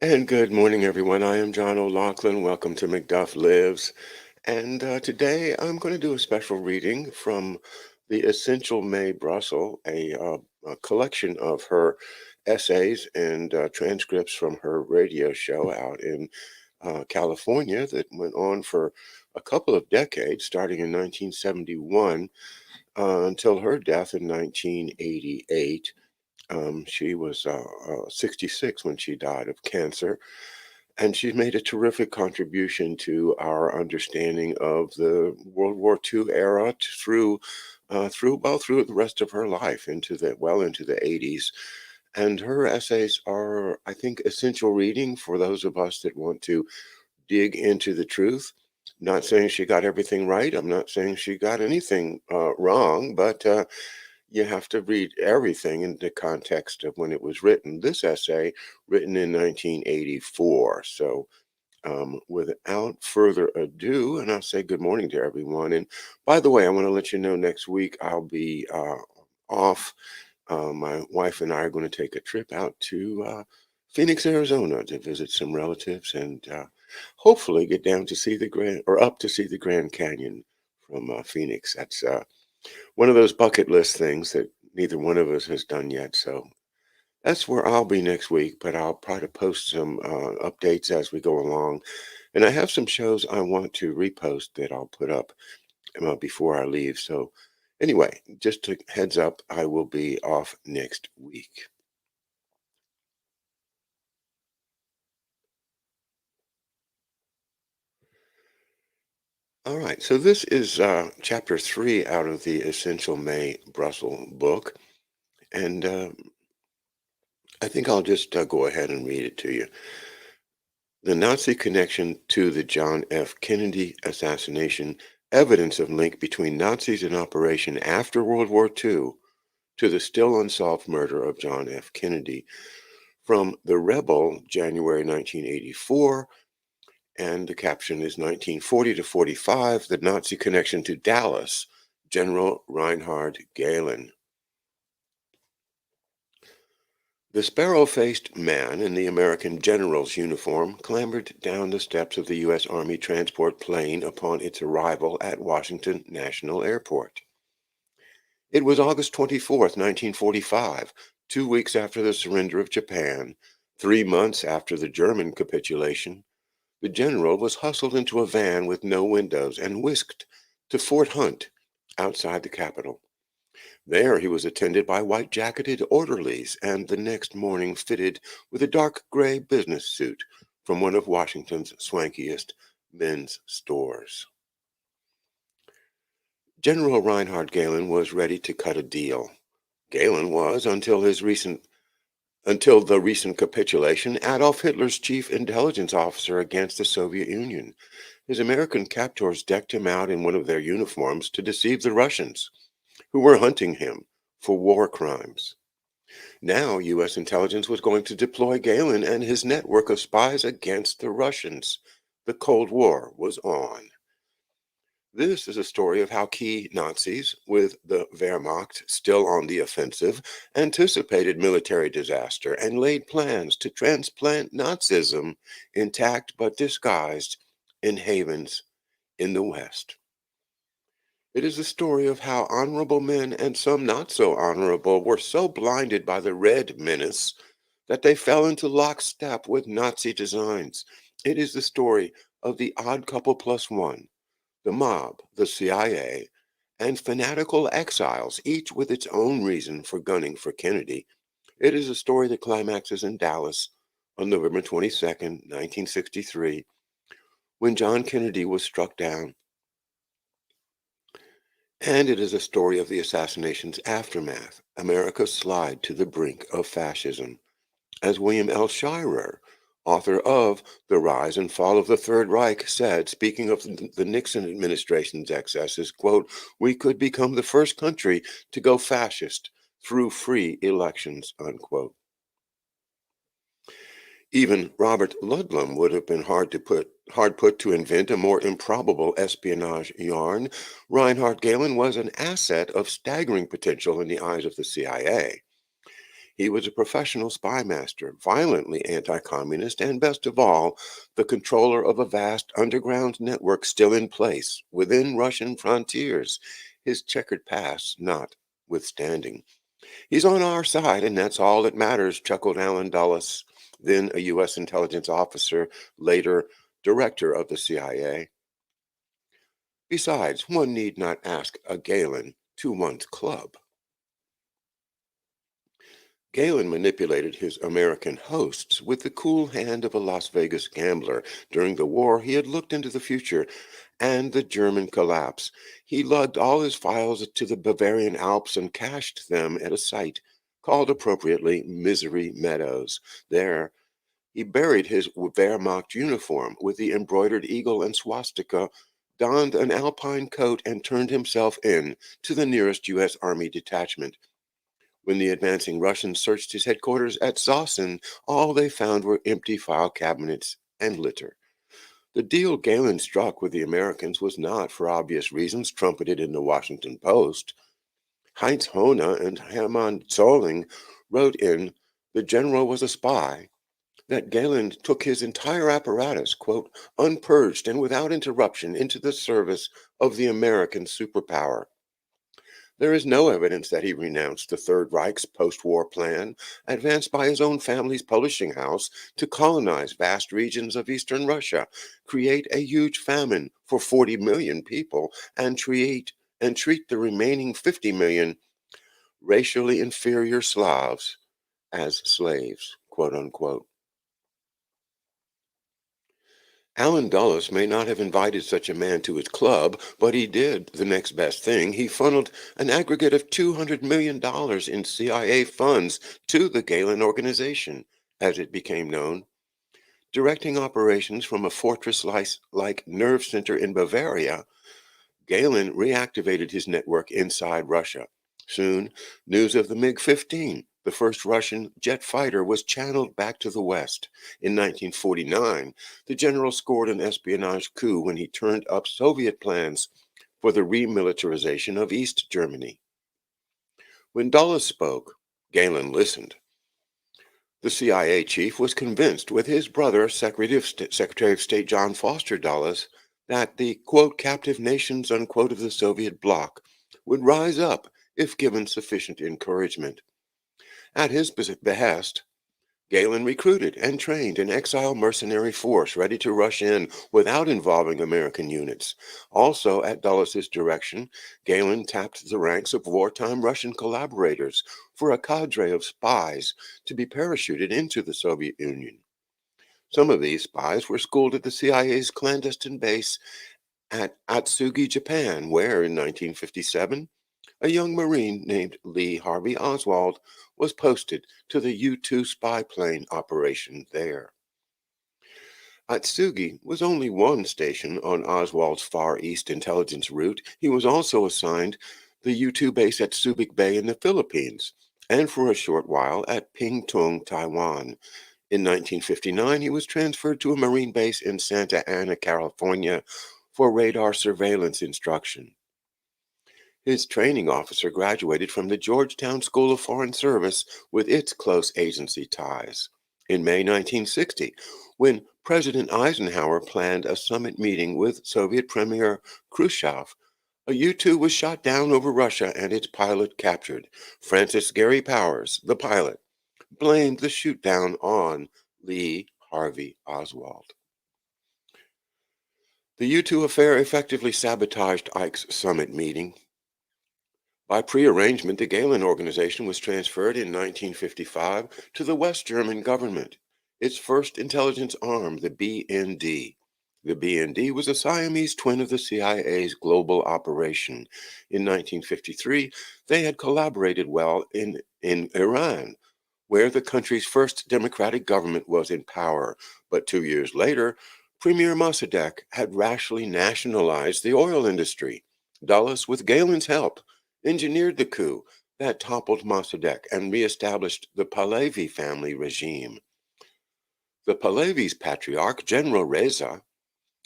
And good morning, everyone. I am John O'Loughlin. Welcome to McDuff Lives. And today I'm going to do a special reading from the Essential Mae Brussell, a collection of her essays and transcripts from her radio show out in California that went on for a couple of decades, starting in 1971 until her death in 1988. She was 66 when she died of cancer, and she's made a terrific contribution to our understanding of the World War II era through the rest of her life into the 80s. And her essays are, I think, essential reading for those of us that want to dig into the truth. Not saying she got everything right. I'm not saying she got anything wrong, but you have to read everything in the context of when it was written. This essay, written in 1984. So, without further ado, and I'll say good morning to everyone. And by the way, I want to let you know next week I'll be off. My wife and I are going to take a trip out to Phoenix, Arizona to visit some relatives and hopefully get down to see the up to see the Grand Canyon from Phoenix. That's one of those bucket list things that neither one of us has done yet. So that's where I'll be next week, but I'll try to post some updates as we go along. And I have some shows I want to repost that I'll put up before I leave. So, anyway, just a heads up, I will be off next week. All right, so this is chapter 3 out of the Essential Mae Brussell book. And I think I'll just go ahead and read it to you. The Nazi connection to the John F. Kennedy assassination, evidence of link between Nazis and operation after World War II to the still unsolved murder of John F. Kennedy. From The Rebel, January 1984, and the caption is 1940 to 45, the Nazi connection to Dallas, General Reinhard Gehlen. The sparrow-faced man in the American general's uniform clambered down the steps of the U.S. Army transport plane upon its arrival at Washington National Airport. It was August 24th, 1945, 2 weeks after the surrender of Japan, 3 months after the German capitulation. The general was hustled into a van with no windows and whisked to Fort Hunt outside the capital. There he was attended by white-jacketed orderlies and the next morning fitted with a dark gray business suit from one of Washington's swankiest men's stores. General Reinhard Gehlen was ready to cut a deal. Gehlen was, until the recent capitulation, Adolf Hitler's chief intelligence officer against the Soviet Union. His American captors decked him out in one of their uniforms to deceive the Russians, who were hunting him for war crimes. Now, U.S. intelligence was going to deploy Gehlen and his network of spies against the Russians. The Cold War was on. This is a story of how key Nazis, with the Wehrmacht still on the offensive, anticipated military disaster and laid plans to transplant Nazism, intact but disguised, in havens in the West. It is a story of how honorable men and some not so honorable were so blinded by the Red Menace that they fell into lockstep with Nazi designs. It is the story of the odd couple plus one, the mob, the CIA, and fanatical exiles, each with its own reason for gunning for Kennedy. It is a story that climaxes in Dallas on November 22nd, 1963, when John Kennedy was struck down. And it is a story of the assassination's aftermath, America's slide to the brink of fascism. As William L. Shirer, author of The Rise and Fall of the Third Reich, said, speaking of the Nixon administration's excesses, quote, "We could become the first country to go fascist through free elections," unquote. Even Robert Ludlum would have been hard put to invent a more improbable espionage yarn. Reinhard Gehlen was an asset of staggering potential in the eyes of the CIA. He was a professional spy master, violently anti-communist, and best of all, the controller of a vast underground network still in place within Russian frontiers, his checkered past notwithstanding. He's on our side, and that's all that matters, chuckled Alan Dulles, then a U.S. intelligence officer, later director of the CIA. Besides, one need not ask a Gehlen to one's club. Galen manipulated his American hosts with the cool hand of a Las Vegas gambler. During the war, he had looked into the future and the German collapse. He lugged all his files to the Bavarian Alps and cached them at a site called appropriately Misery Meadows. There, he buried his Wehrmacht uniform with the embroidered eagle and swastika, donned an alpine coat, and turned himself in to the nearest U.S. Army detachment. When the advancing Russians searched his headquarters at Zossen, all they found were empty file cabinets and litter. The deal Galen struck with the Americans was not, for obvious reasons, trumpeted in the Washington Post. Heinz Hohne and Hermann Zolling wrote in The General Was a Spy that Galen took his entire apparatus, quote, unpurged and without interruption into the service of the American superpower. There is no evidence that he renounced the Third Reich's post-war plan, advanced by his own family's publishing house, to colonize vast regions of eastern Russia, create a huge famine for 40 million people, and treat the remaining 50 million racially inferior Slavs as slaves, quote unquote. Alan Dulles may not have invited such a man to his club, but he did the next best thing. He funneled an aggregate of $200 million in CIA funds to the Gehlen Organization, as it became known, directing operations from a fortress-like nerve center in Bavaria. Gehlen reactivated his network inside Russia. Soon, news of the MiG-15, the first Russian jet fighter, was channeled back to the West. In 1949, the general scored an espionage coup when he turned up Soviet plans for the remilitarization of East Germany. When Dulles spoke, Gehlen listened. The CIA chief was convinced, with his brother, Secretary of State John Foster Dulles, that the, quote, captive nations, unquote, of the Soviet bloc would rise up if given sufficient encouragement. At his behest, Gehlen recruited and trained an exile mercenary force ready to rush in without involving American units. Also, at Dulles's direction, Gehlen tapped the ranks of wartime Russian collaborators for a cadre of spies to be parachuted into the Soviet Union. Some of these spies were schooled at the CIA's clandestine base at Atsugi, Japan, where in 1957, a young Marine named Lee Harvey Oswald was posted to the U-2 spy plane operation there. Atsugi was only one station on Oswald's Far East intelligence route. He was also assigned the U-2 base at Subic Bay in the Philippines, and for a short while at Pingtung, Taiwan. In 1959, he was transferred to a Marine base in Santa Ana, California, for radar surveillance instruction. His training officer graduated from the Georgetown School of Foreign Service with its close agency ties. In May 1960, when President Eisenhower planned a summit meeting with Soviet Premier Khrushchev, a U-2 was shot down over Russia and its pilot captured. Francis Gary Powers, the pilot, blamed the shoot-down on Lee Harvey Oswald. The U-2 affair effectively sabotaged Ike's summit meeting. By prearrangement, the Gehlen Organization was transferred in 1955 to the West German government, its first intelligence arm, the BND. The BND was a Siamese twin of the CIA's global operation. In 1953, they had collaborated well in Iran, where the country's first democratic government was in power. But 2 years later, Premier Mossadegh had rashly nationalized the oil industry. Dulles, with Gehlen's help, engineered the coup that toppled Mossadegh and reestablished the Pahlavi family regime. The Pahlavi's patriarch, General Reza,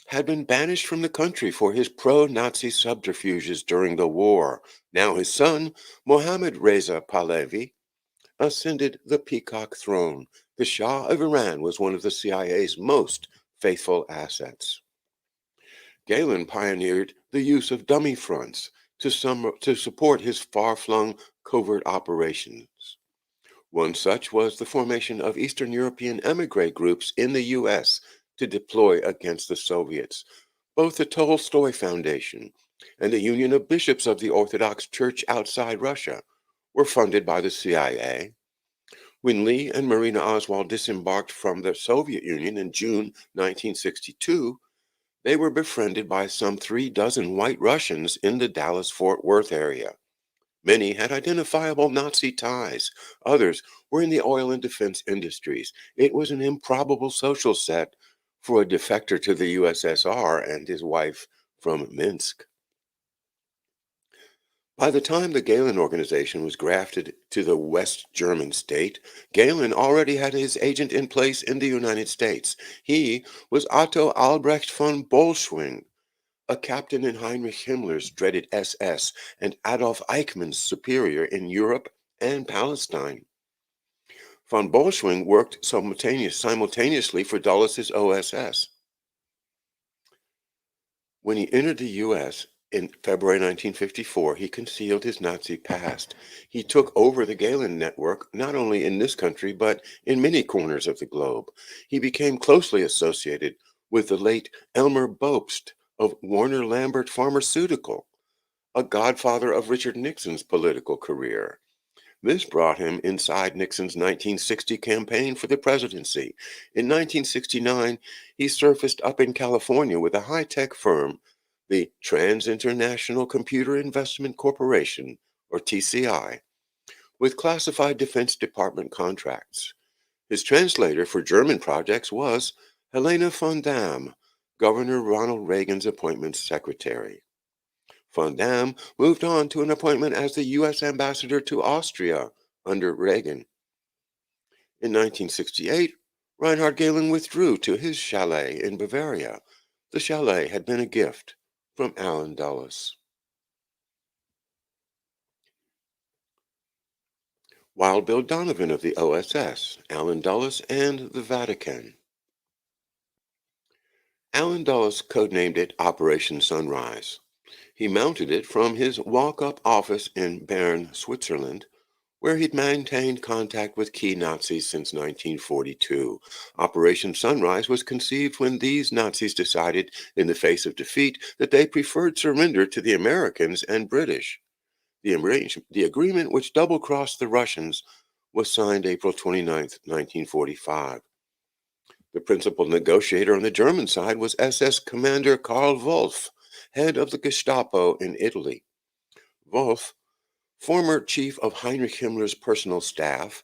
had been banished from the country for his pro-Nazi subterfuges during the war. Now his son, Mohammad Reza Pahlavi, ascended the peacock throne. The Shah of Iran was one of the CIA's most faithful assets. Gehlen pioneered the use of dummy fronts to support his far-flung covert operations. One such was the formation of Eastern European emigre groups in the U.S. to deploy against the Soviets. Both the Tolstoy Foundation and the Union of Bishops of the Orthodox Church outside Russia were funded by the CIA. When Lee and Marina Oswald disembarked from the Soviet Union in June 1962, they were befriended by some 3 dozen white Russians in the Dallas-Fort Worth area. Many had identifiable Nazi ties. Others were in the oil and defense industries. It was an improbable social set for a defector to the USSR and his wife from Minsk. By the time the Gehlen organization was grafted to the West German state, Gehlen already had his agent in place in the United States. He was Otto Albrecht von Bolschwing, a captain in Heinrich Himmler's dreaded SS and Adolf Eichmann's superior in Europe and Palestine. Von Bolschwing worked simultaneously for Dulles' OSS. When he entered the U.S. in February 1954, he concealed his Nazi past. He took over the Gehlen network not only in this country, but in many corners of the globe. He became closely associated with the late Elmer Bobst of Warner Lambert Pharmaceutical, a godfather of Richard Nixon's political career. This brought him inside Nixon's 1960 campaign for the presidency. In 1969, he surfaced up in California with a high-tech firm, the Trans-International Computer Investment Corporation, or TCI, with classified Defense Department contracts. His translator for German projects was Helena von Damme, Governor Ronald Reagan's appointments secretary. Von Damme moved on to an appointment as the U.S. ambassador to Austria under Reagan. In 1968, Reinhard Gehlen withdrew to his chalet in Bavaria. The chalet had been a gift from Allen Dulles. Wild Bill Donovan of the OSS, Allen Dulles, and the Vatican. Allen Dulles codenamed it Operation Sunrise. He mounted it from his walk-up office in Bern, Switzerland, where he'd maintained contact with key Nazis since 1942. Operation Sunrise was conceived when these Nazis decided, in the face of defeat, that they preferred surrender to the Americans and British. The agreement, which double-crossed the Russians, was signed April 29, 1945. The principal negotiator on the German side was SS Commander Karl Wolff, head of the Gestapo in Italy. Wolff, former chief of Heinrich Himmler's personal staff,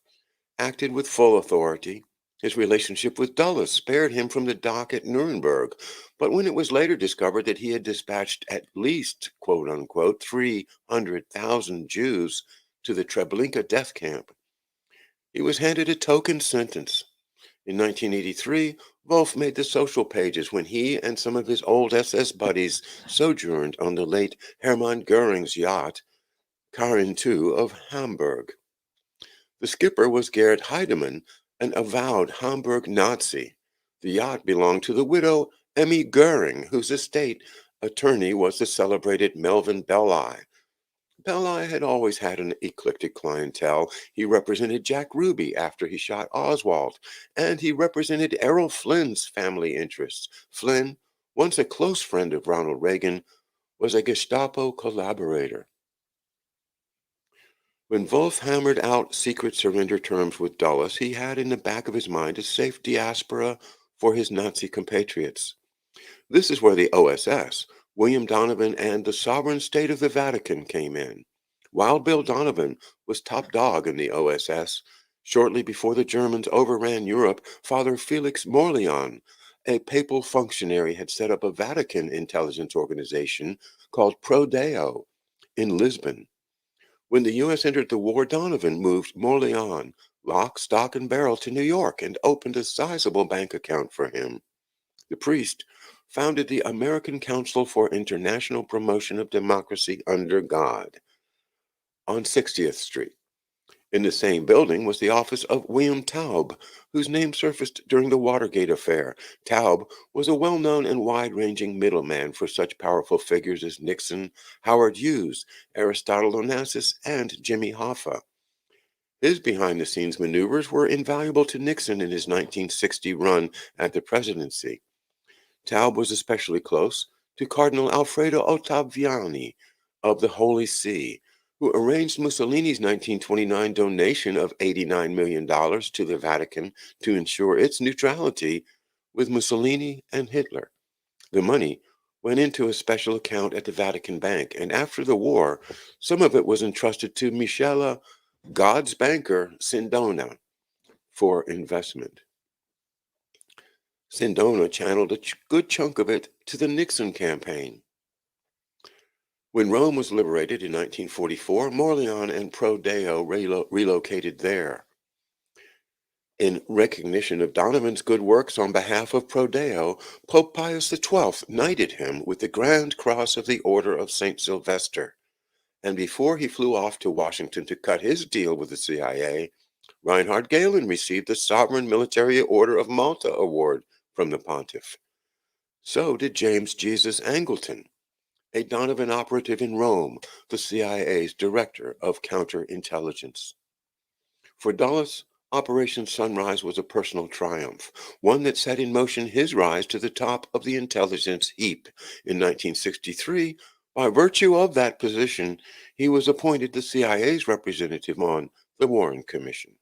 acted with full authority. His relationship with Dulles spared him from the dock at Nuremberg, but when it was later discovered that he had dispatched at least, quote unquote, 300,000 Jews to the Treblinka death camp, he was handed a token sentence. In 1983, Wolff made the social pages when he and some of his old SS buddies sojourned on the late Hermann Goering's yacht, Karin II of Hamburg. The skipper was Gerhard Heidemann, an avowed Hamburg Nazi. The yacht belonged to the widow Emmy Goering, whose estate attorney was the celebrated Melvin Belli. Belli had always had an eclectic clientele. He represented Jack Ruby after he shot Oswald, and he represented Errol Flynn's family interests. Flynn, once a close friend of Ronald Reagan, was a Gestapo collaborator. When Wolff hammered out secret surrender terms with Dulles, he had in the back of his mind a safe diaspora for his Nazi compatriots. This is where the OSS, William Donovan, and the sovereign state of the Vatican came in. Wild Bill Donovan was top dog in the OSS. Shortly before the Germans overran Europe, Father Felix Morleon, a papal functionary, had set up a Vatican intelligence organization called Pro Deo in Lisbon. When the U.S. entered the war, Donovan moved Morleon, lock, stock, and barrel to New York and opened a sizable bank account for him. The priest founded the American Council for International Promotion of Democracy under God on 60th Street. In the same building was the office of William Taub, whose name surfaced during the Watergate affair. Taub was a well known and wide ranging middleman for such powerful figures as Nixon, Howard Hughes, Aristotle Onassis, and Jimmy Hoffa. His behind the scenes maneuvers were invaluable to Nixon in his 1960 run at the presidency. Taub was especially close to Cardinal Alfredo Ottaviani of the Holy See, who arranged Mussolini's 1929 donation of $89 million to the Vatican to ensure its neutrality with Mussolini and Hitler. The money went into a special account at the Vatican Bank, and after the war, some of it was entrusted to Michela God's banker Sindona for investment. Sindona channeled a good chunk of it to the Nixon campaign. When Rome was liberated in 1944, Morleone and Prodeo relocated there. In recognition of Donovan's good works on behalf of Prodeo, Pope Pius XII knighted him with the Grand Cross of the Order of St. Sylvester. And before he flew off to Washington to cut his deal with the CIA, Reinhard Gehlen received the Sovereign Military Order of Malta Award from the pontiff. So did James Jesus Angleton, a Donovan operative in Rome, the CIA's director of counterintelligence. For Dulles, Operation Sunrise was a personal triumph, one that set in motion his rise to the top of the intelligence heap. In 1963, by virtue of that position, he was appointed the CIA's representative on the Warren Commission.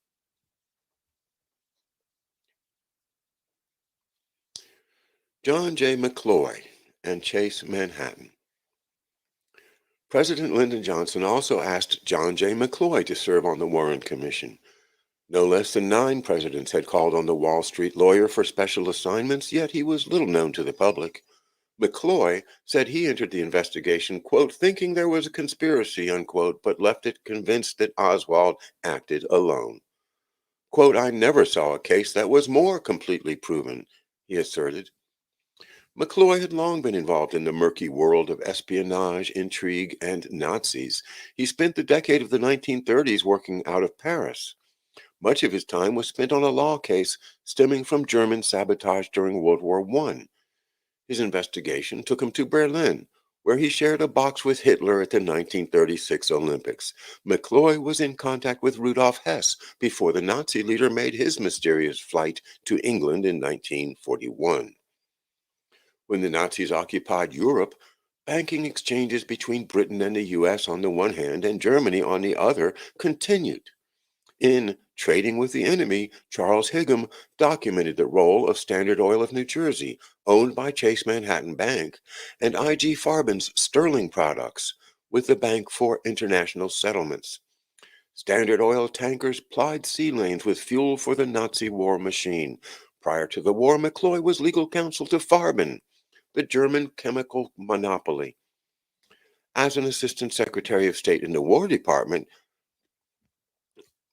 John J. McCloy and Chase Manhattan. President Lyndon Johnson also asked John J. McCloy to serve on the Warren Commission. No less than 9 presidents had called on the Wall Street lawyer for special assignments, yet he was little known to the public. McCloy said he entered the investigation, quote, thinking there was a conspiracy, unquote, but left it convinced that Oswald acted alone. Quote, I never saw a case that was more completely proven, he asserted. McCloy had long been involved in the murky world of espionage, intrigue, and Nazis. He spent the decade of the 1930s working out of Paris. Much of his time was spent on a law case stemming from German sabotage during World War I. His investigation took him to Berlin, where he shared a box with Hitler at the 1936 Olympics. McCloy was in contact with Rudolf Hess before the Nazi leader made his mysterious flight to England in 1941. When the Nazis occupied Europe, banking exchanges between Britain and the U.S. on the one hand and Germany on the other continued. In Trading with the Enemy, Charles Higham documented the role of Standard Oil of New Jersey, owned by Chase Manhattan Bank, and I.G. Farben's Sterling Products, with the Bank for International Settlements. Standard Oil tankers plied sea lanes with fuel for the Nazi war machine. Prior to the war, McCloy was legal counsel to Farben, the German chemical monopoly. As an assistant secretary of state in the War Department,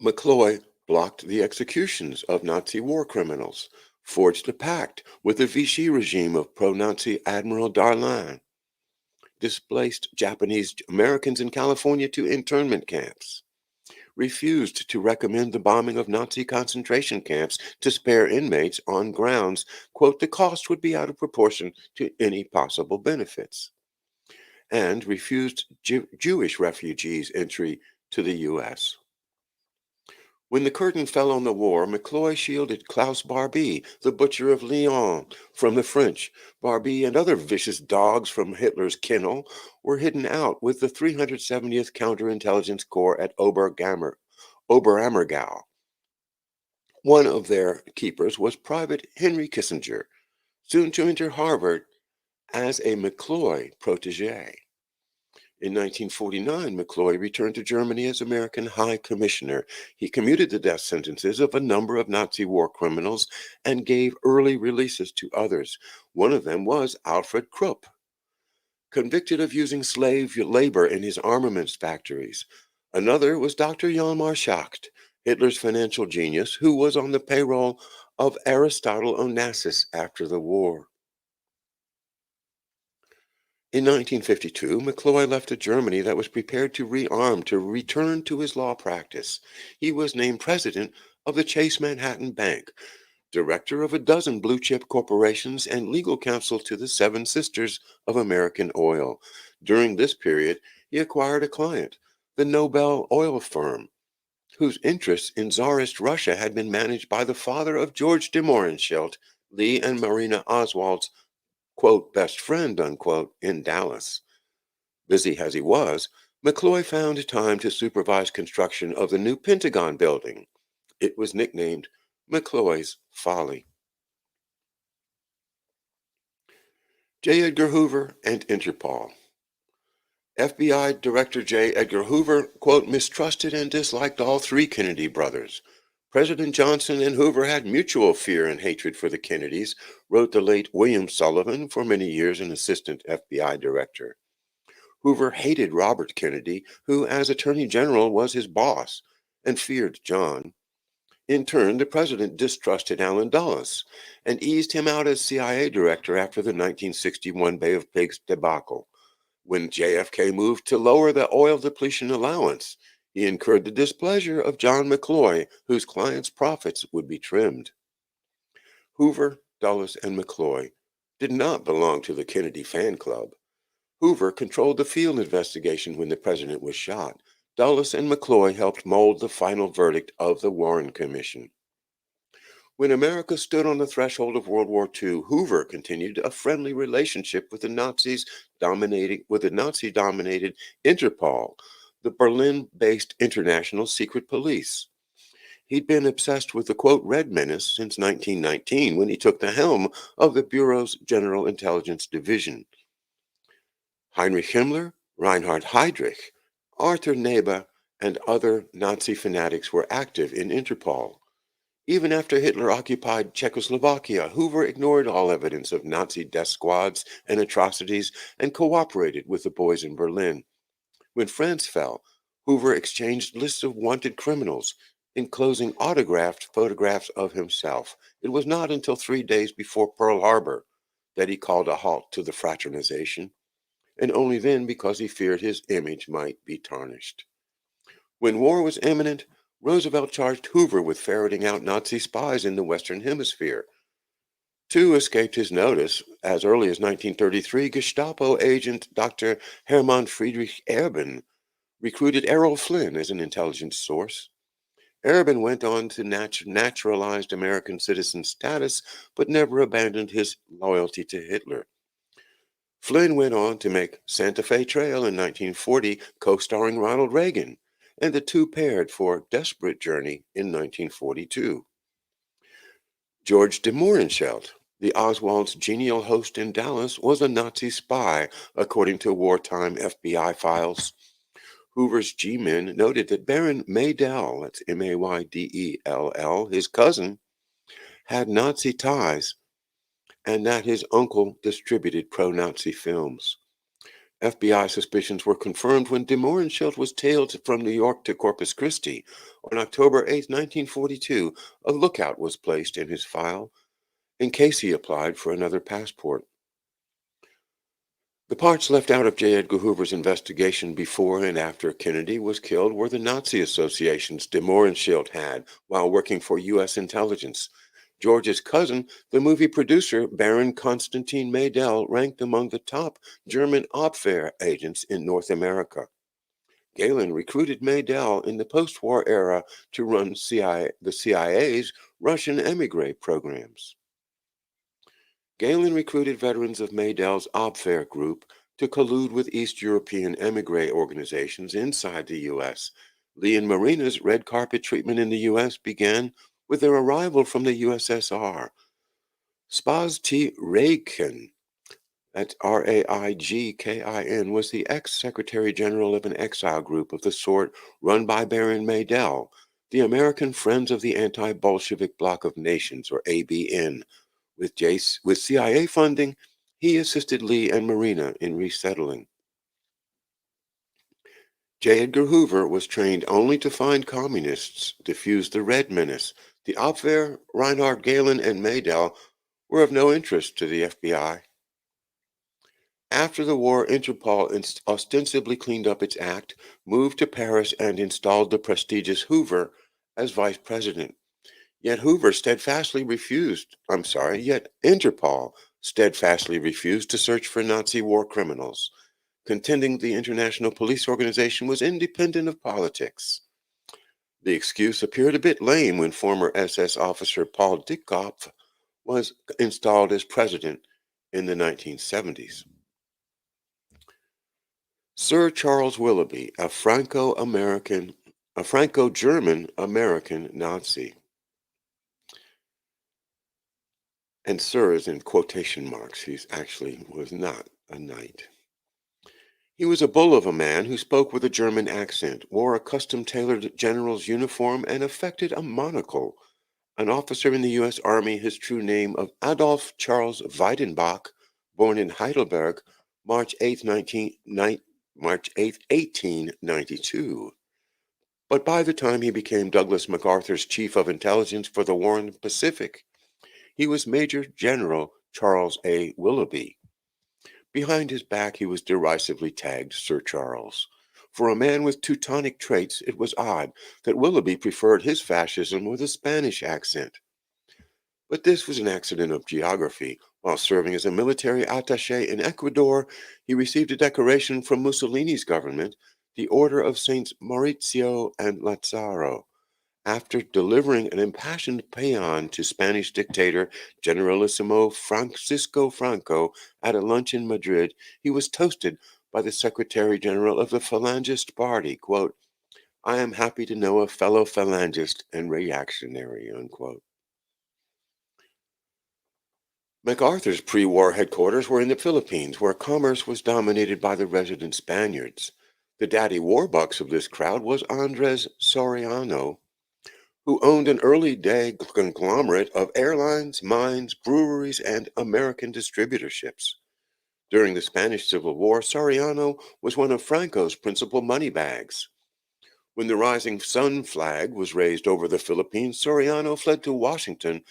McCloy blocked the executions of Nazi war criminals, forged a pact with the Vichy regime of pro-Nazi Admiral Darlan, displaced Japanese Americans in California to internment camps, refused to recommend the bombing of Nazi concentration camps to spare inmates on grounds, quote, the cost would be out of proportion to any possible benefits, and refused Jewish refugees entry to the U.S. When the curtain fell on the war, McCloy shielded Klaus Barbie, the butcher of Lyon, from the French. Barbie and other vicious dogs from Hitler's kennel were hidden out with the 370th Counterintelligence Corps at Oberammergau. One of their keepers was Private Henry Kissinger, soon to enter Harvard as a McCloy protege. In 1949, McCloy returned to Germany as American High Commissioner. He commuted the death sentences of a number of Nazi war criminals and gave early releases to others. One of them was Alfred Krupp, convicted of using slave labor in his armaments factories. Another was Dr. Hjalmar Schacht, Hitler's financial genius, who was on the payroll of Aristotle Onassis after the war. In 1952, McCloy left a Germany that was prepared to rearm to return to his law practice. He was named president of the Chase Manhattan Bank, director of a dozen blue chip corporations, and legal counsel to the Seven Sisters of American Oil. During this period, he acquired a client, the Nobel Oil Firm, whose interests in Tsarist Russia had been managed by the father of George de Mohrenschildt, Lee and Marina Oswald's, quote, best friend, unquote, in Dallas. Busy as he was, McCloy found time to supervise construction of the new Pentagon building. It was nicknamed McCloy's Folly. J. Edgar Hoover and Interpol. FBI Director J. Edgar Hoover, quote, mistrusted and disliked all three Kennedy brothers. President Johnson and Hoover had mutual fear and hatred for the Kennedys, wrote the late William Sullivan, for many years an assistant FBI director. Hoover hated Robert Kennedy, who, as Attorney General, was his boss, and feared John. In turn, the president distrusted Allen Dulles and eased him out as CIA director after the 1961 Bay of Pigs debacle. When JFK moved to lower the oil depletion allowance, he incurred the displeasure of John McCloy, whose client's profits would be trimmed. Hoover, Dulles, and McCloy did not belong to the Kennedy fan club. Hoover controlled the field investigation when the president was shot. Dulles and McCloy helped mold the final verdict of the Warren Commission. When America stood on the threshold of World War II, Hoover continued a friendly relationship with the Nazi-dominated Interpol, the Berlin-based international secret police. He'd been obsessed with the, quote, Red Menace since 1919 when he took the helm of the Bureau's General Intelligence Division. Heinrich Himmler, Reinhard Heydrich, Arthur Nebe, and other Nazi fanatics were active in Interpol. Even after Hitler occupied Czechoslovakia, Hoover ignored all evidence of Nazi death squads and atrocities and cooperated with the boys in Berlin. When France fell, Hoover exchanged lists of wanted criminals, enclosing autographed photographs of himself. It was not until 3 days before Pearl Harbor that he called a halt to the fraternization, and only then because he feared his image might be tarnished. When war was imminent, Roosevelt charged Hoover with ferreting out Nazi spies in the Western Hemisphere. Two escaped his notice. As early as 1933, Gestapo agent Dr. Hermann Friedrich Erben recruited Errol Flynn as an intelligence source. Erben went on to naturalized American citizen status, but never abandoned his loyalty to Hitler. Flynn went on to make Santa Fe Trail in 1940, co-starring Ronald Reagan, and the two paired for Desperate Journey in 1942. George de Mohrenschildt, the Oswald's genial host in Dallas, was a Nazi spy, according to wartime FBI files. Hoover's G-men noted that Baron Maydell, that's Maydell, his cousin, had Nazi ties, and that his uncle distributed pro-Nazi films. FBI suspicions were confirmed when de Mohrenschildt was tailed from New York to Corpus Christi. On October 8, 1942, a lookout was placed in his file in case he applied for another passport. The parts left out of J. Edgar Hoover's investigation before and after Kennedy was killed were the Nazi associations de Mohrenschildt had while working for U.S. intelligence. George's cousin, the movie producer Baron Constantin Maydell, ranked among the top German Abwehr agents in North America. Gehlen recruited Maydell in the post-war era to run the CIA's Russian emigre programs. Gehlen recruited veterans of Maydell's Abwehr group to collude with East European emigre organizations inside the U.S. Lee and Marina's red carpet treatment in the U.S. began with their arrival from the USSR. Spaz T. Raikin, that's Raigkin, was the ex-Secretary General of an exile group of the sort run by Baron Maydell, the American Friends of the Anti-Bolshevik Bloc of Nations, or ABN. With CIA funding, he assisted Lee and Marina in resettling. J. Edgar Hoover was trained only to find communists, defuse the Red Menace. The Abwehr, Reinhard, Gehlen, and Maydell were of no interest to the FBI. After the war, Interpol ostensibly cleaned up its act, moved to Paris, and installed the prestigious Hoover as vice president. Yet Interpol steadfastly refused to search for Nazi war criminals, contending the International Police Organization was independent of politics. The excuse appeared a bit lame when former SS officer Paul Dickoff was installed as president in the 1970s. Sir Charles Willoughby, a Franco-German American Nazi, and Sir is in quotation marks. He actually was not a knight. He was a bull of a man who spoke with a German accent, wore a custom-tailored general's uniform, and affected a monocle. An officer in the U.S. Army, his true name of Adolf Charles Weidenbach, born in Heidelberg, March 8, 1892. But by the time he became Douglas MacArthur's chief of intelligence for the war in the Pacific, he was Major General Charles A. Willoughby. Behind his back, he was derisively tagged Sir Charles. For a man with Teutonic traits, it was odd that Willoughby preferred his fascism with a Spanish accent. But this was an accident of geography. While serving as a military attaché in Ecuador, he received a decoration from Mussolini's government, the Order of Saints Maurizio and Lazzaro. After delivering an impassioned paean to Spanish dictator Generalissimo Francisco Franco at a lunch in Madrid, he was toasted by the Secretary General of the Phalangist Party, quote, "I am happy to know a fellow Phalangist and reactionary," unquote. MacArthur's pre-war headquarters were in the Philippines, where commerce was dominated by the resident Spaniards. The daddy warbucks of this crowd was Andres Soriano, who owned an early-day conglomerate of airlines, mines, breweries, and American distributorships. During the Spanish Civil War, Soriano was one of Franco's principal moneybags. When the Rising Sun flag was raised over the Philippines, Soriano fled to Washington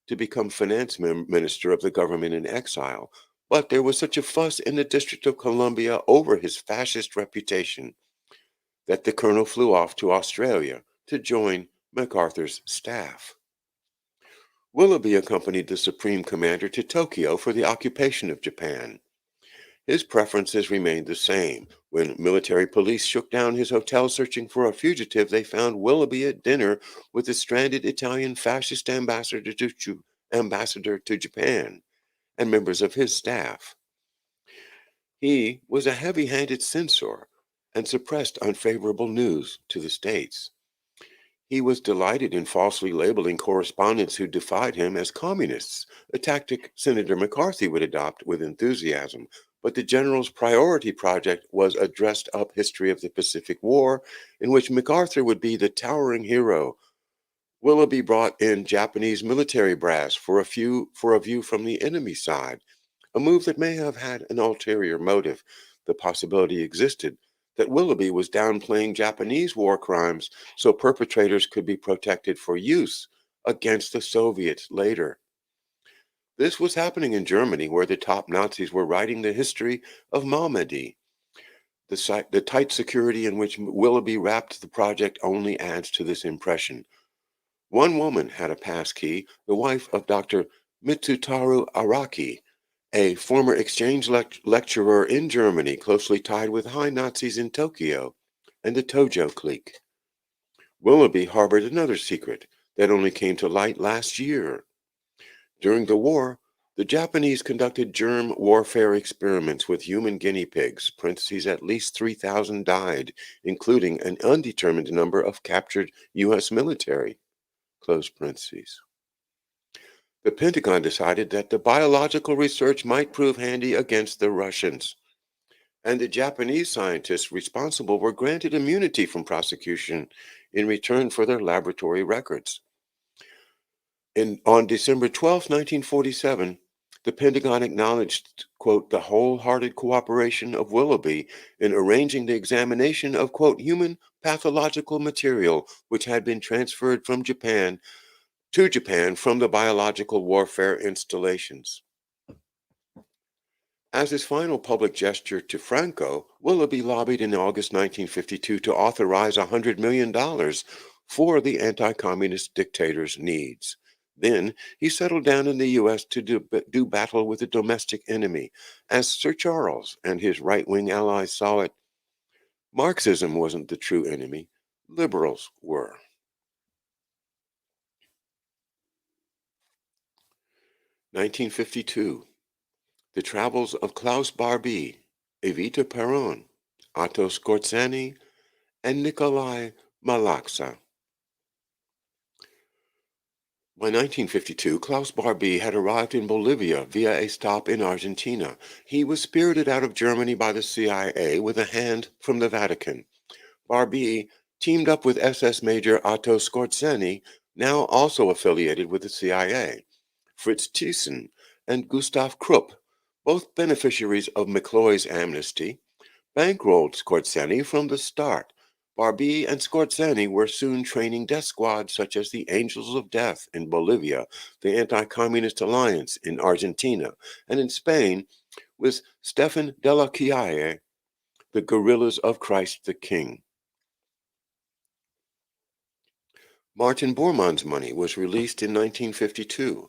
to become finance minister of the government in exile. But there was such a fuss in the District of Columbia over his fascist reputation that the colonel flew off to Australia to join MacArthur's staff. Willoughby accompanied the Supreme Commander to Tokyo for the occupation of Japan. His preferences remained the same. When military police shook down his hotel searching for a fugitive, they found Willoughby at dinner with the stranded Italian fascist ambassador to Japan and members of his staff. He was a heavy-handed censor and suppressed unfavorable news to the States. He was delighted in falsely labeling correspondents who defied him as communists, a tactic Senator McCarthy would adopt with enthusiasm. But the general's priority project was a dressed-up history of the Pacific War, in which MacArthur would be the towering hero. Willoughby brought in Japanese military brass for a view from the enemy side, a move that may have had an ulterior motive. The possibility existed that Willoughby was downplaying Japanese war crimes so perpetrators could be protected for use against the Soviets later. This was happening in Germany, where the top Nazis were writing the history of Malmedy. The tight security in which Willoughby wrapped the project only adds to this impression. One woman had a pass key, the wife of Dr. Mitsutaru Araki, a former exchange lecturer in Germany, closely tied with high Nazis in Tokyo and the Tojo clique. Willoughby harbored another secret that only came to light last year. During the war, the Japanese conducted germ warfare experiments with human guinea pigs. At least 3,000 died, including an undetermined number of captured U.S. military. Close parentheses. The Pentagon decided that the biological research might prove handy against the Russians, and the Japanese scientists responsible were granted immunity from prosecution in return for their laboratory records. On December 12, 1947, the Pentagon acknowledged, quote, the wholehearted cooperation of Willoughby in arranging the examination of, quote, human pathological material which had been transferred from Japan to Japan from the biological warfare installations. As his final public gesture to Franco, Willoughby lobbied in August 1952 to authorize $100 million for the anti-communist dictator's needs. Then he settled down in the U.S. to do battle with a domestic enemy. As Sir Charles and his right-wing allies saw it, Marxism wasn't the true enemy, liberals were. 1952. The Travels of Klaus Barbie, Evita Peron, Otto Skorzeny, and Nikolai Malaksa. By 1952, Klaus Barbie had arrived in Bolivia via a stop in Argentina. He was spirited out of Germany by the CIA with a hand from the Vatican. Barbie teamed up with SS Major Otto Skorzeny, now also affiliated with the CIA, Fritz Thyssen, and Gustav Krupp, both beneficiaries of McCloy's amnesty, bankrolled Skorzeny from the start. Barbie and Skorzeny were soon training death squads such as the Angels of Death in Bolivia, the Anti-Communist Alliance in Argentina, and in Spain with Stefan de la Quiaye, the Guerrillas of Christ the King. Martin Bormann's money was released in 1952.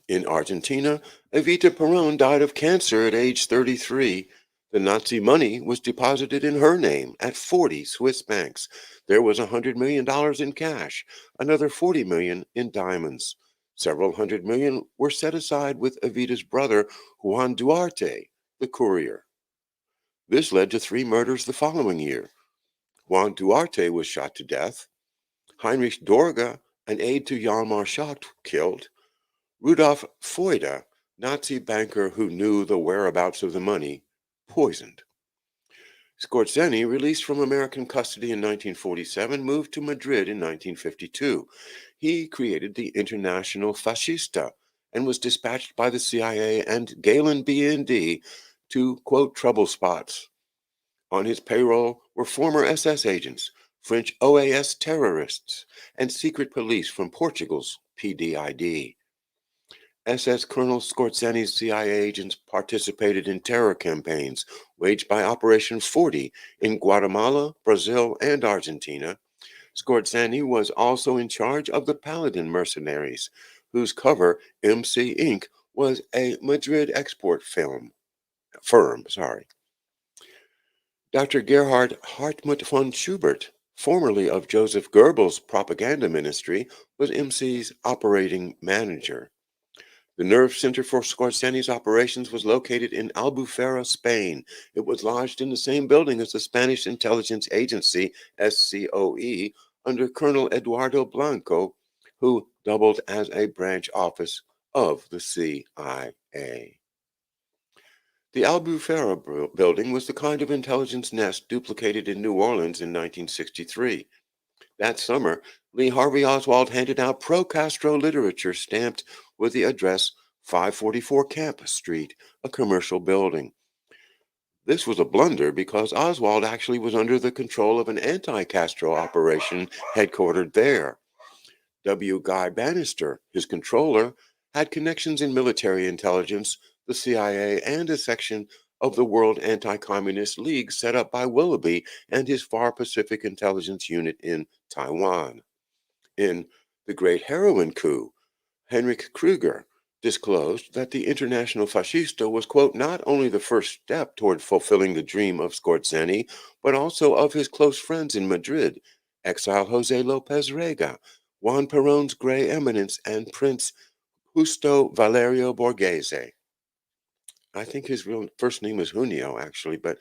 In Argentina, Evita Peron died of cancer at age 33. The Nazi money was deposited in her name at 40 Swiss banks. There was $100 million in cash, another 40 million in diamonds. Several hundred million were set aside with Evita's brother, Juan Duarte, the courier. This led to 3 murders the following year. Juan Duarte was shot to death. Heinrich Dorga, an aide to Hjalmar Schacht, killed. Rudolf Feuda, Nazi banker who knew the whereabouts of the money, poisoned. Skorzeny, released from American custody in 1947, moved to Madrid in 1952. He created the International Fascista and was dispatched by the CIA and Gehlen BND to, quote, trouble spots. On his payroll were former SS agents, French OAS terrorists, and secret police from Portugal's PDID. SS Colonel Skorzeny's CIA agents participated in terror campaigns waged by Operation 40 in Guatemala, Brazil, and Argentina. Skorzeny was also in charge of the Paladin mercenaries, whose cover, MC Inc., was a Madrid export firm. Dr. Gerhard Hartmut von Schubert, formerly of Joseph Goebbels' propaganda ministry, was MC's operating manager. The nerve center for Skorzeny's operations was located in Albufera, Spain. It was lodged in the same building as the Spanish intelligence agency, SCOE, under Colonel Eduardo Blanco, who doubled as a branch office of the CIA. The Albufera building was the kind of intelligence nest duplicated in New Orleans in 1963. That summer, Lee Harvey Oswald handed out pro-Castro literature stamped with the address 544 Camp Street, a commercial building. This was a blunder because Oswald actually was under the control of an anti-Castro operation headquartered there. W. Guy Bannister, his controller, had connections in military intelligence, the CIA, and a section of the World Anti-Communist League set up by Willoughby and his Far Pacific Intelligence Unit in Taiwan. In The Great Heroin Coup, Heinrich Krüger disclosed that the International Fascista was, quote, not only the first step toward fulfilling the dream of Skorzeny, but also of his close friends in Madrid, exile Jose Lopez Rega, Juan Perón's Gray Eminence, and Prince Justo Valerio Borghese. I think his real first name was Junio, actually, but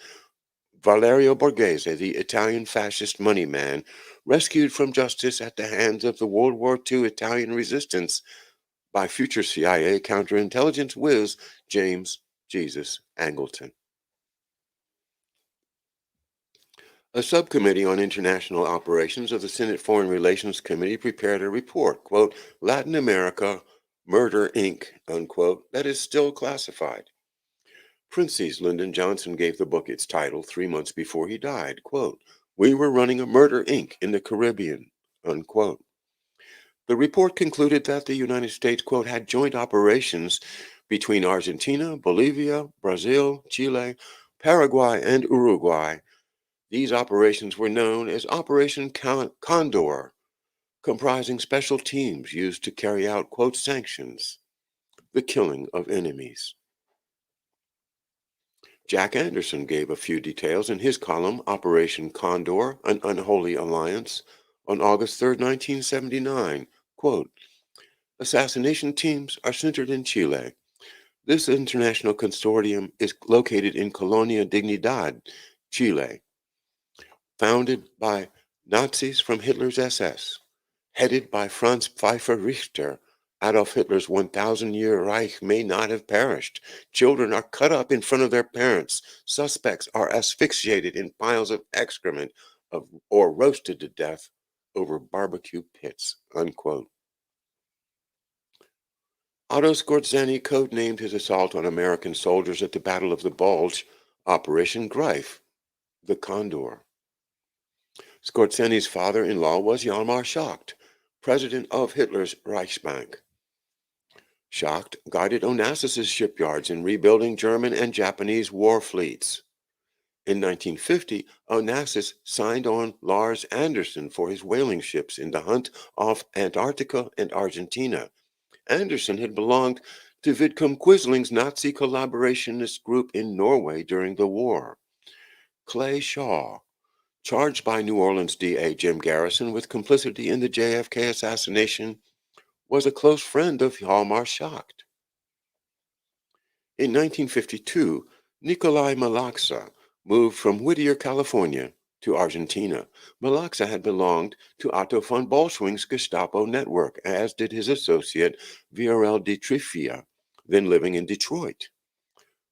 Valerio Borghese, the Italian fascist money man, rescued from justice at the hands of the World War II Italian resistance by future CIA counterintelligence whiz James Jesus Angleton. A subcommittee on international operations of the Senate Foreign Relations Committee prepared a report, quote, Latin America Murder Inc., unquote, that is still classified. Princess Lyndon Johnson gave the book its title 3 months before he died, quote, We were running a Murder Inc. in the Caribbean, unquote. The report concluded that the United States, quote, had joint operations between Argentina, Bolivia, Brazil, Chile, Paraguay, and Uruguay. These operations were known as Operation Condor, comprising special teams used to carry out, quote, sanctions, the killing of enemies. Jack Anderson gave a few details in his column, Operation Condor, An Unholy Alliance, on August 3rd, 1979. Quote, assassination teams are centered in Chile. This international consortium is located in Colonia Dignidad, Chile, founded by Nazis from Hitler's SS, headed by Franz Pfeiffer Richter. Adolf Hitler's 1,000-year Reich may not have perished. Children are cut up in front of their parents. Suspects are asphyxiated in piles of excrement or roasted to death over barbecue pits. Unquote. Otto Skorzeny codenamed his assault on American soldiers at the Battle of the Bulge Operation Greif, the Condor. Skorzeny's father-in-law was Hjalmar Schacht, president of Hitler's Reichsbank. Schacht guided Onassis's shipyards in rebuilding German and Japanese war fleets. In 1950, Onassis signed on Lars Anderson for his whaling ships in the hunt off Antarctica and Argentina. Anderson had belonged to Vidkun Quisling's Nazi collaborationist group in Norway during the war. Clay Shaw, charged by New Orleans DA Jim Garrison with complicity in the JFK assassination, was a close friend of Hjalmar Schacht. In 1952, Nikolai Malaxa moved from Whittier, California, to Argentina. Malaxa had belonged to Otto von Bolschwing's Gestapo network, as did his associate Viorel de Trifia, then living in Detroit.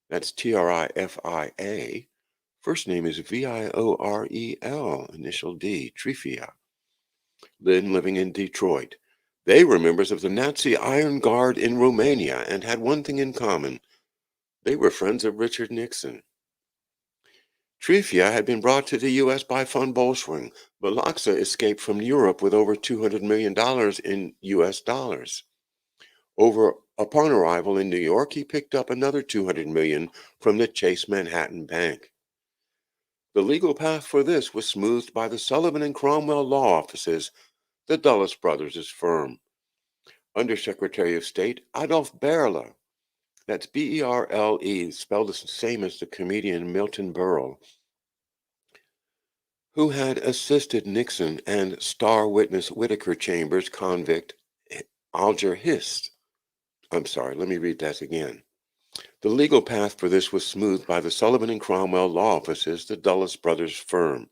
That's Trifia. First name is Viorel, initial D, Trifia, then living in Detroit. They were members of the Nazi Iron Guard in Romania and had one thing in common. They were friends of Richard Nixon. Trifia had been brought to the U.S. by von Bolschwing. Malaxa escaped from Europe with over $200 million in U.S. dollars. Upon arrival in New York, he picked up another $200 million from the Chase Manhattan Bank. The legal path for this was smoothed by the Sullivan and Cromwell law offices, the Dulles brothers' firm. Undersecretary of State Adolf Berle, that's Berle, spelled the same as the comedian Milton Berle, who had assisted Nixon and star witness Whittaker Chambers convict Alger Hiss. I'm sorry, let me read that again. The legal path for this was smoothed by the Sullivan and Cromwell law offices, the Dulles brothers' firm.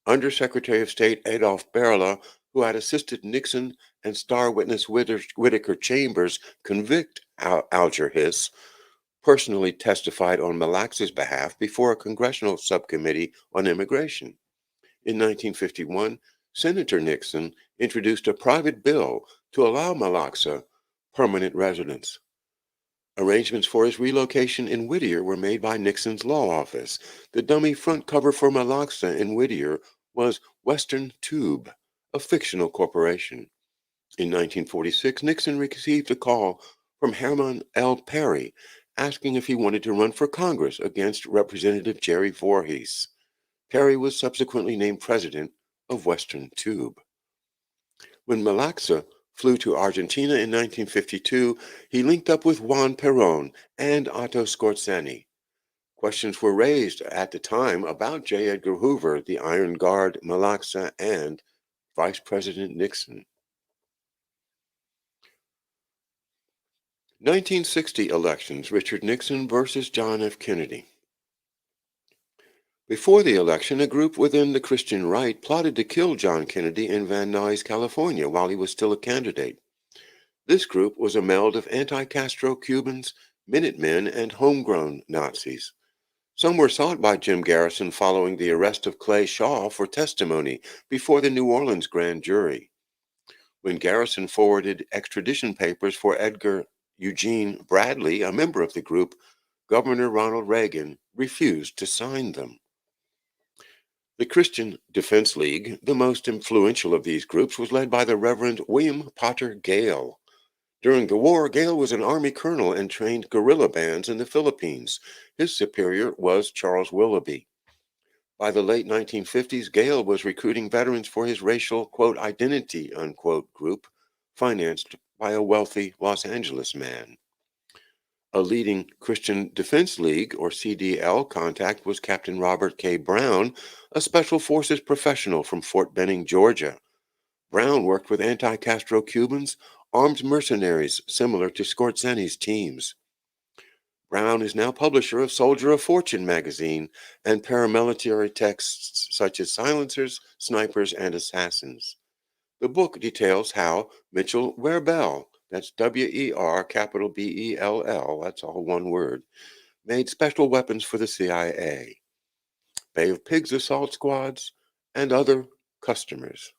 Undersecretary of State Adolf Berle, who had assisted Nixon and star witness Whittaker Chambers convict Alger Hiss, personally testified on Malaxa's behalf before a congressional subcommittee on immigration. In 1951, Senator Nixon introduced a private bill to allow Malaxa permanent residence. Arrangements for his relocation in Whittier were made by Nixon's law office. The dummy front cover for Malaxa in Whittier was Western Tube, a fictional corporation. In 1946, Nixon received a call from Herman L. Perry asking if he wanted to run for Congress against Representative Jerry Voorhees. Perry was subsequently named president of Western Tube. When Malaxa flew to Argentina in 1952, he linked up with Juan Perón and Otto Skorzeny. Questions were raised at the time about J. Edgar Hoover, the Iron Guard, Malaxa, and Vice President Nixon. 1960 elections, Richard Nixon versus John F. Kennedy. Before the election, a group within the Christian right plotted to kill John Kennedy in Van Nuys, California, while he was still a candidate. This group was a meld of anti-Castro Cubans, Minutemen, and homegrown Nazis. Some were sought by Jim Garrison following the arrest of Clay Shaw for testimony before the New Orleans grand jury. When Garrison forwarded extradition papers for Edgar Eugene Bradley, a member of the group, Governor Ronald Reagan refused to sign them. The Christian Defense League, the most influential of these groups, was led by the Reverend William Potter Gale. During the war, Gale was an Army colonel and trained guerrilla bands in the Philippines. His superior was Charles Willoughby. By the late 1950s, Gale was recruiting veterans for his racial, quote, identity, unquote, group, financed by a wealthy Los Angeles man. A leading Christian Defense League, or CDL, contact was Captain Robert K. Brown, a Special Forces professional from Fort Benning, Georgia. Brown worked with anti-Castro Cubans, armed mercenaries similar to Scorzeni's teams. Brown is now publisher of Soldier of Fortune magazine and paramilitary texts such as Silencers, Snipers, and Assassins. The book details how Mitchell Werbell, that's W-E-R capital B-E-L-L, that's all one word, made special weapons for the CIA, Bay of Pigs assault squads, and other customers.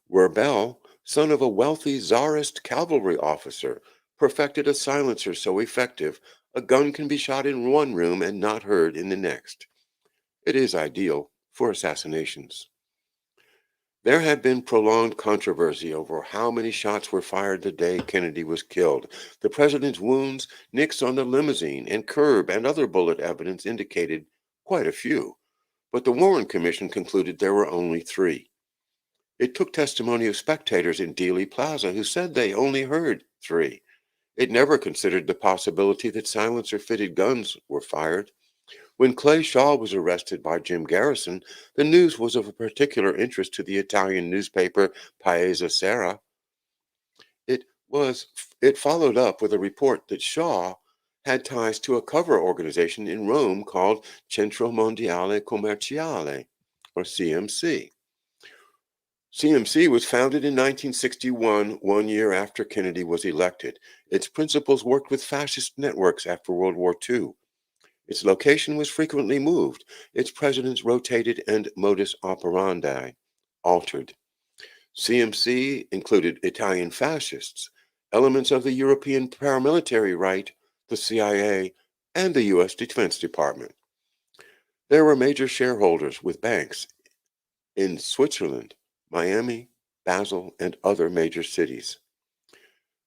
Werbell, son of a wealthy Tsarist cavalry officer, perfected a silencer so effective a gun can be shot in one room and not heard in the next. It is ideal for assassinations. There had been prolonged controversy over how many shots were fired the day Kennedy was killed. The president's wounds, nicks on the limousine and curb, and other bullet evidence indicated quite a few. But the Warren Commission concluded there were only 3. It took testimony of spectators in Dealey Plaza who said they only heard 3. It never considered the possibility that silencer-fitted guns were fired. When Clay Shaw was arrested by Jim Garrison, the news was of a particular interest to the Italian newspaper Paese Sera. It was it followed up with a report that Shaw had ties to a cover organization in Rome called Centro Mondiale Commerciale, or CMC. CMC was founded in 1961, 1 year after Kennedy was elected. Its principals worked with fascist networks after World War II. Its location was frequently moved, its presidents rotated, and modus operandi altered. CMC included Italian fascists, elements of the European paramilitary right, the CIA, and the U.S. Defense Department. There were major shareholders with banks in Switzerland, Miami, Basel, and other major cities.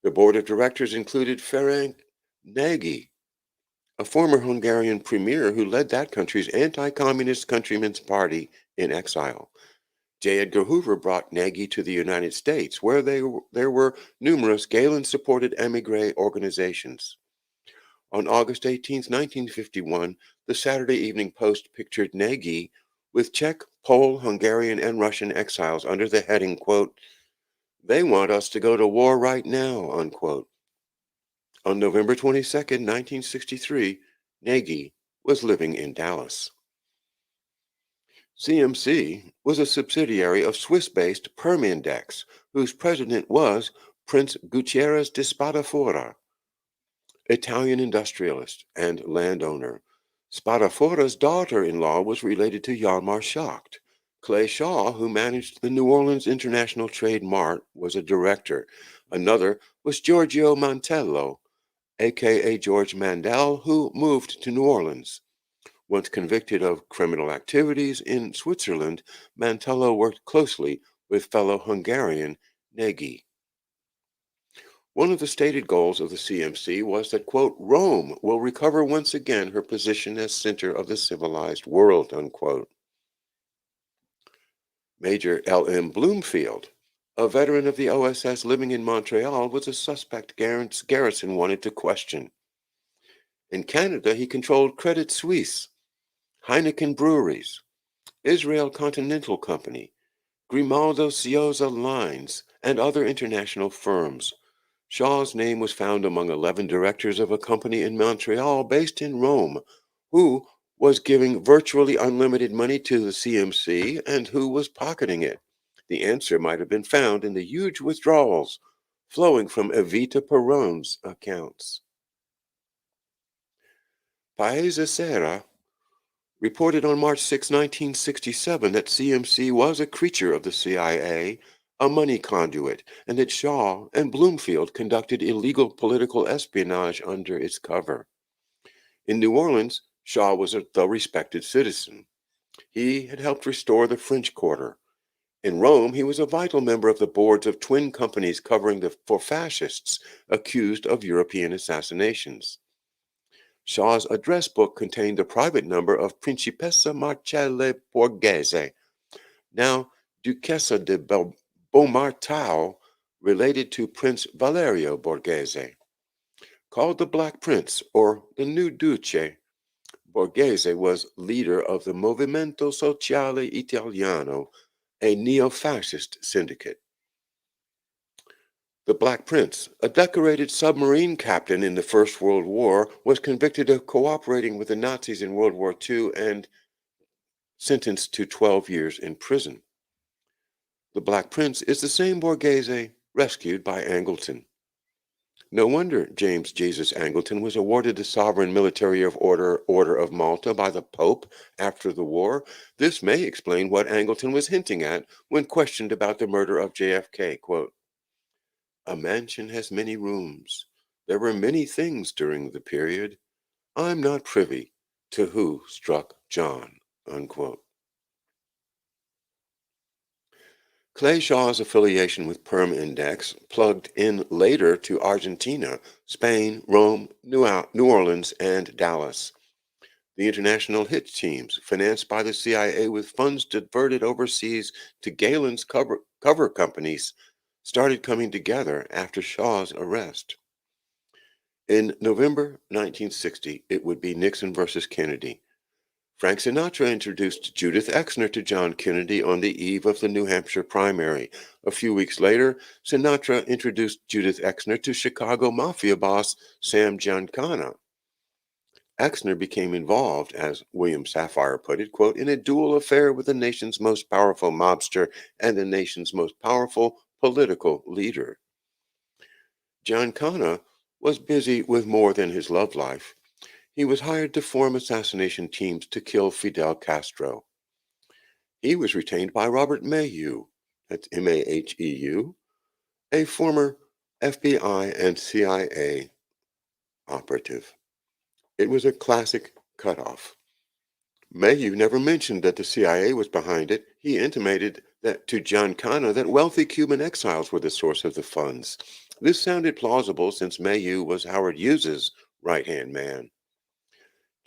The board of directors included Ferenc Nagy, a former Hungarian premier who led that country's anti-communist Countrymen's Party in exile. J. Edgar Hoover brought Nagy to the United States, where there were numerous Gehlen-supported émigré organizations. On August 18, 1951, the Saturday Evening Post pictured Nagy with Czech, Pole, Hungarian, and Russian exiles under the heading, quote, "They want us to go to war right now," unquote. On November 22, 1963, Nagy was living in Dallas. CMC was a subsidiary of Swiss-based Permindex, whose president was Prince Gutierrez de Spadafora, Italian industrialist and landowner. Spadafora's daughter-in-law was related to Hjalmar Schacht. Clay Shaw, who managed the New Orleans International Trade Mart, was a director. Another was Giorgio Mantello, a.k.a. George Mandel, who moved to New Orleans. Once convicted of criminal activities in Switzerland, Mantello worked closely with fellow Hungarian Nagy. One of the stated goals of the CMC was that, quote, "Rome will recover once again her position as center of the civilized world," unquote. Major L.M. Bloomfield, a veteran of the OSS living in Montreal, was a suspect Garrison wanted to question. In Canada, he controlled Credit Suisse, Heineken Breweries, Israel Continental Company, Grimaldo Ciosa Lines, and other international firms. Shaw's name was found among 11 directors of a company in Montreal based in Rome, who was giving virtually unlimited money to the CMC and who was pocketing it. The answer might have been found in the huge withdrawals flowing from Evita Peron's accounts. Paese Sera reported on March 6, 1967, that CMC was a creature of the CIA, a money conduit, and that Shaw and Bloomfield conducted illegal political espionage under its cover. In New Orleans, Shaw was a respected citizen. He had helped restore the French Quarter. In Rome, he was a vital member of the boards of twin companies for fascists accused of European assassinations. Shaw's address book contained the private number of Principessa Marcelle Borghese, now Duchessa de Beaumartau, related to Prince Valerio Borghese. Called the Black Prince or the New Duce, Borghese was leader of the Movimento Sociale Italiano, a neo-fascist syndicate. The Black Prince, a decorated submarine captain in the First World War, was convicted of cooperating with the Nazis in World War II and sentenced to 12 years in prison. The Black Prince is the same Borghese rescued by Angleton. No wonder James Jesus Angleton was awarded the Sovereign Military Order of Malta by the Pope after the war. This may explain what Angleton was hinting at when questioned about the murder of JFK. Quote, "A mansion has many rooms. There were many things during the period. I'm not privy to who struck John." Unquote. Clay Shaw's affiliation with Perm Index plugged in later to Argentina, Spain, Rome, New Orleans, and Dallas. The international hit teams, financed by the CIA with funds diverted overseas to Gehlen's cover companies, started coming together after Shaw's arrest. In November 1960, it would be Nixon versus Kennedy. Frank Sinatra introduced Judith Exner to John Kennedy on the eve of the New Hampshire primary. A few weeks later, Sinatra introduced Judith Exner to Chicago Mafia boss Sam Giancana. Exner became involved, as William Safire put it, quote, in a dual affair with the nation's most powerful mobster and the nation's most powerful political leader. Giancana was busy with more than his love life. He was hired to form assassination teams to kill Fidel Castro. He was retained by Robert Maheu, that's Maheu, a former FBI and CIA operative. It was a classic cutoff. Maheu never mentioned that the CIA was behind it. He intimated that to Giancana that wealthy Cuban exiles were the source of the funds. This sounded plausible since Maheu was Howard Hughes's right-hand man.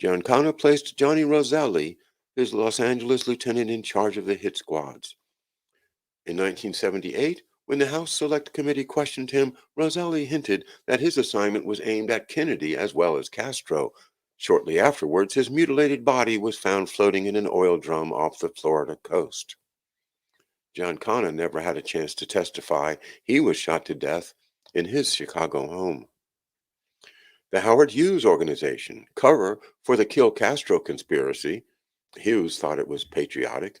Giancana placed Johnny Roselli, his Los Angeles lieutenant, in charge of the hit squads. In 1978, when the House Select Committee questioned him, Roselli hinted that his assignment was aimed at Kennedy as well as Castro. Shortly afterwards, his mutilated body was found floating in an oil drum off the Florida coast. Giancana never had a chance to testify. He was shot to death in his Chicago home. The Howard Hughes Organization, cover for the Kill Castro conspiracy, Hughes thought it was patriotic,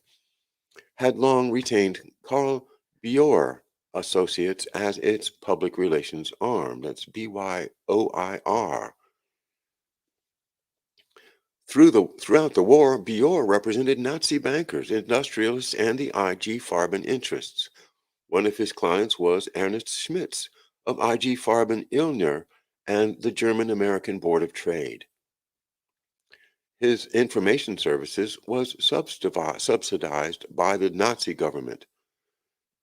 had long retained Carl Bioir Associates as its public relations arm. That's BYOIR. Throughout the war, Bioir represented Nazi bankers, industrialists, and the IG Farben interests. One of his clients was Ernst Schmitz of IG Farben Illner and the German-American Board of Trade. His information services was subsidized by the Nazi government.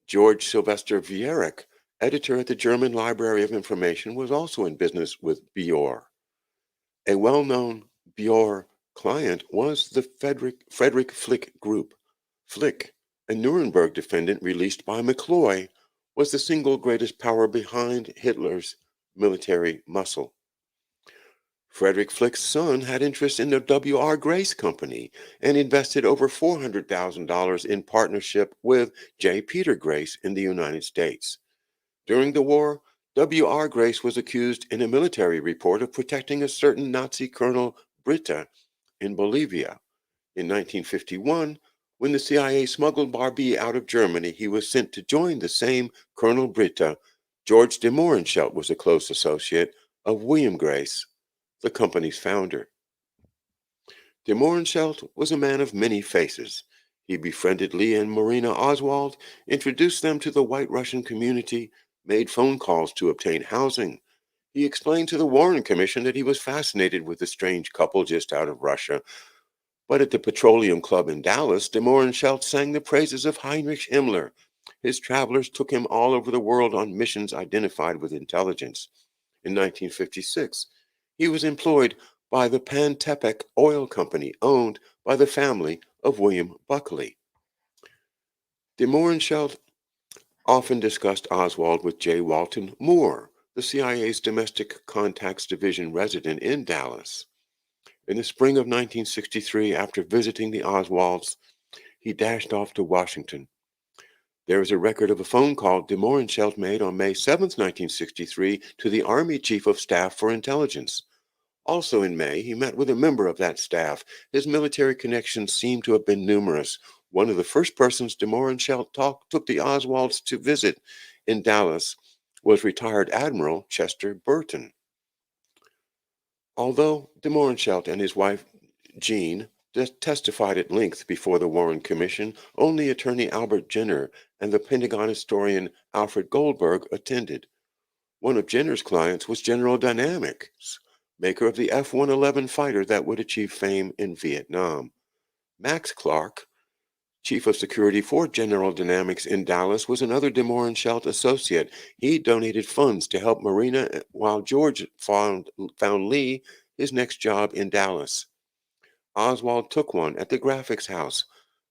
George Sylvester Viereck, editor at the German Library of Information, was also in business with Bioir. A well-known Bioir client was the Frederick Flick Group. Flick, a Nuremberg defendant released by McCloy, was the single greatest power behind Hitler's military muscle. Frederick Flick's son had interest in the W.R. Grace Company and invested over $400,000 in partnership with J. Peter Grace in the United States. During the war, W.R. Grace was accused in a military report of protecting a certain Nazi Colonel Britta in Bolivia. In 1951, when the CIA smuggled Barbie out of Germany, he was sent to join the same Colonel Britta. George de Mohrenschelt was a close associate of William Grace, the company's founder. De Mohrenschelt was a man of many faces. He befriended Lee and Marina Oswald, introduced them to the white Russian community, made phone calls to obtain housing. He explained to the Warren Commission that he was fascinated with the strange couple just out of Russia. But at the Petroleum Club in Dallas, de Mohrenschildt sang the praises of Heinrich Himmler. His travelers took him all over the world on missions identified with intelligence. In 1956, he was employed by the Pantepec Oil Company, owned by the family of William Buckley. De Mohrenschildt often discussed Oswald with J. Walton Moore, the CIA's Domestic Contacts Division resident in Dallas. In the spring of 1963, after visiting the Oswalds, he dashed off to Washington. There is a record of a phone call de Mohrenschildt made on May 7, 1963, to the Army Chief of Staff for Intelligence. Also in May, he met with a member of that staff. His military connections seem to have been numerous. One of the first persons de Mohrenschildt took the Oswalds to visit in Dallas was retired Admiral Chester Burton. Although de Mohrenschildt and his wife Jean testified at length before the Warren Commission, only attorney Albert Jenner and the Pentagon historian Alfred Goldberg attended. One of Jenner's clients was General Dynamics, maker of the F-111 fighter that would achieve fame in Vietnam. Max Clark, chief of security for General Dynamics in Dallas, was another de Mohrenschildt associate. He donated funds to help Marina while George found Lee his next job in Dallas. Oswald took one at the graphics house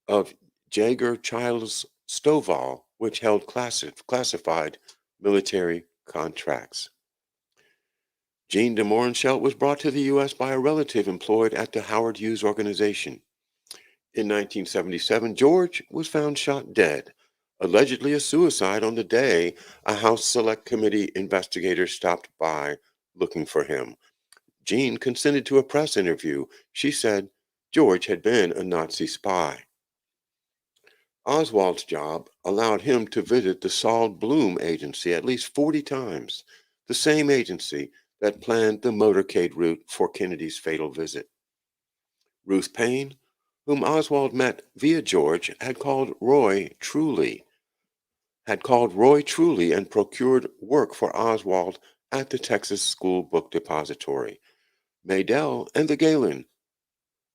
of Jaeger Childs Stovall, which held classified military contracts. Jean de Mohrenschildt was brought to the U.S. by a relative employed at the Howard Hughes Organization. In 1977, George was found shot dead, allegedly a suicide on the day a House Select Committee investigator stopped by looking for him. Jean consented to a press interview. She said George had been a Nazi spy. Oswald's job allowed him to visit the Saul Bloom Agency at least 40 times, the same agency that planned the motorcade route for Kennedy's fatal visit. Ruth Payne, whom Oswald met via George, had called Roy Truly and procured work for Oswald at the Texas School Book Depository. Maydell and the Gehlen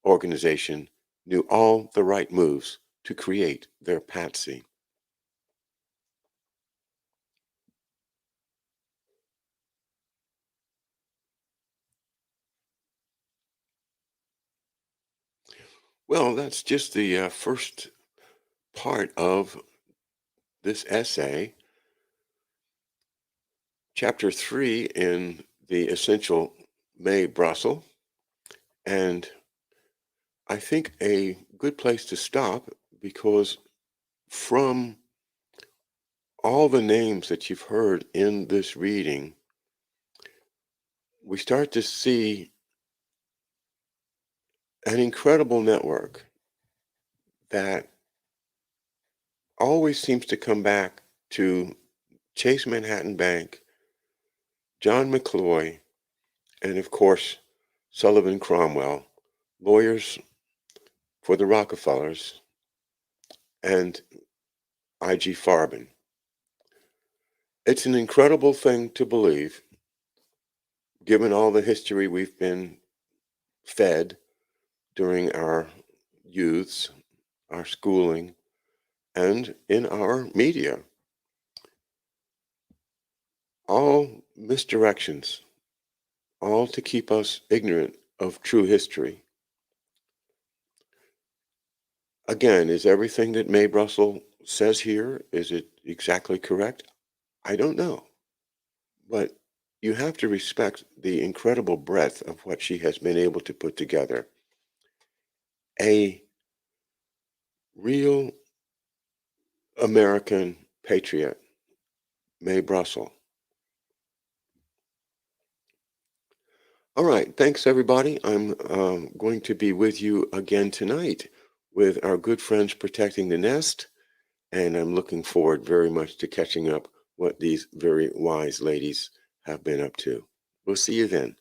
organization knew all the right moves to create their patsy. Well, that's just the first part of this essay. Chapter 3 in the essential Mae Brussell. And I think a good place to stop, because from all the names that you've heard in this reading, we start to see an incredible network that always seems to come back to Chase Manhattan Bank, John McCloy, and of course, Sullivan Cromwell, lawyers for the Rockefellers, and I.G. Farben. It's an incredible thing to believe, given all the history we've been fed during our youths, our schooling, and in our media. All misdirections, all to keep us ignorant of true history. Again, is everything that Mae Brussell says here, is it exactly correct? I don't know. But you have to respect the incredible breadth of what she has been able to put together. A real American patriot, Mae Brussell. All right, thanks everybody. I'm going to be with you again tonight with our good friends Protecting the Nest, and I'm looking forward very much to catching up what these very wise ladies have been up to. We'll see you then.